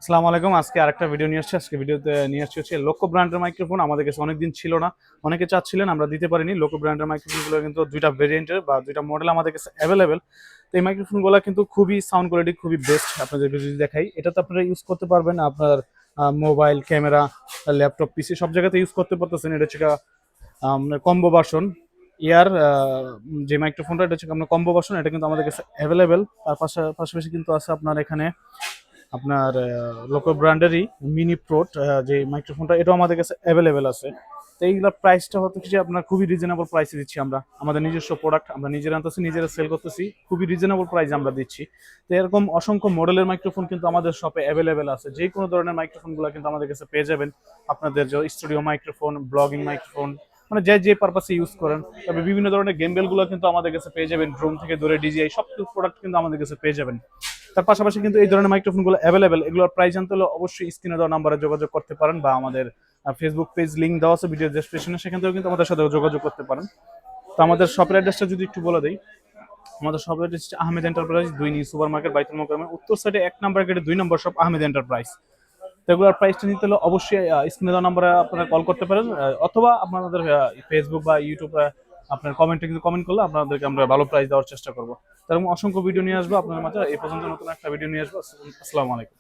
আসসালামু আলাইকুম। আজকে আরেকটা ভিডিও নিয়ে আসছি। আজকে ভিডিওতে নিয়ে আসছি হচ্ছে লোকো ব্র্যান্ডের মাইক্রোফোন। আমাদের কাছে অনেকদিন ছিল না, অনেকে চাচ্ছিলেন, আমরা দিতে পারিনি। লোকো ব্র্যান্ডের মাইক্রোফোনগুলো কিন্তু দুইটা ভেরিয়েন্টের বা দুইটা মডেল আমাদের কাছে অ্যাভেলেবেল। তো এই মাইক্রোফোনগুলো কিন্তু খুবই সাউন্ড কোয়ালিটি খুবই বেস্ট। আপনাদেরকে যদি দেখাই, এটা তো আপনারা ইউজ করতে পারবেন আপনার মোবাইল, ক্যামেরা, ল্যাপটপ, পিসি সব জায়গাতে ইউজ করতে পারতেছেন। এটা হচ্ছে কম্বো ভার্সন। ইয়ার যে মাইক্রোফোনটা, এটা হচ্ছে আপনার কম্বো ভার্সন। এটা কিন্তু আমাদের কাছে অ্যাভেলেবেল। তার পাশাপাশি কিন্তু আছে আপনার এখানে আপনার লোকাল ব্র্যান্ডেরই মিনি প্রোট যে মাইক্রোফোনটা, এটাও আমাদের কাছে অ্যাভেলেবেল আছে। তো এইগুলোর প্রাইসটা হচ্ছে যে আপনার খুবই রিজনেবল প্রাইসে দিচ্ছি আমরা। আমাদের নিজস্ব প্রোডাক্ট, আমরা নিজেরা আনতেছি, নিজেরা সেল করতেছি, খুবই রিজনেবল প্রাইসে আমরা দিচ্ছি। তো এরকম অসংখ্য মডেলের মাইক্রোফোন কিন্তু আমাদের শপে অ্যাভেলেবেল আছে। যে কোনো ধরনের মাইক্রোফোনগুলো কিন্তু আমাদের কাছে পেয়ে যাবেন। আপনাদের যে স্টুডিও মাইক্রোফোন, ব্লগিং মাইক্রোফোন, মানে যে পারপাসে ইউজ করেন। তবে বিভিন্ন ধরনের গেমবেলগুলো কিন্তু আমাদের কাছে পেয়ে যাবেন। ড্রোন থেকে ধরে ডিজিআই সব প্রোডাক্ট কিন্তু আমাদের কাছে পেয়ে যাবেন। তার পাশাপাশি কিন্তু এই ধরনের মাইক্রোফোনগুলো অ্যাভেলেবেল। এগুলোর প্রাইস জানতে হলে অবশ্যই স্ক্রিনে দেওয়া নাম্বারে যোগাযোগ করতে পারেন, বা আমাদের ফেসবুক পেজ লিঙ্ক দেওয়া আছে ভিডিও ডেসক্রিপশনে, সেখান থেকেও কিন্তু আমাদের সাথে যোগাযোগ করতে পারেন। তো আমাদের শপের অ্যাড্রেসটা যদি একটু বলে দিই, আমাদের শপের অ্যাড্রেস হচ্ছে Ahmed enterprise, 2 new super market, বাইতুল মোকাররমের উত্তর সাইডে 1 নম্বর গেটে 2 নম্বর শপ আহমেদ এন্টারপ্রাইজ। তো এগুলোর প্রাইসটা নিতে হলে অবশ্যই স্ক্রিনে দেওয়া নাম্বারে আপনারা কল করতে পারেন, অথবা আপনাদের ফেসবুক বা ইউটিউব আপনার কমেন্টে কিন্তু কমেন্ট করলে আপনাদেরকে আমরা ভালো প্রাইস দেওয়ার চেষ্টা করবো। তার অসংখ্য ভিডিও নিয়ে আসবো আপনাদের মাঝে। এই পর্যন্ত নতুন একটা ভিডিও নিয়ে আসবো। আসসালামু আলাইকুম।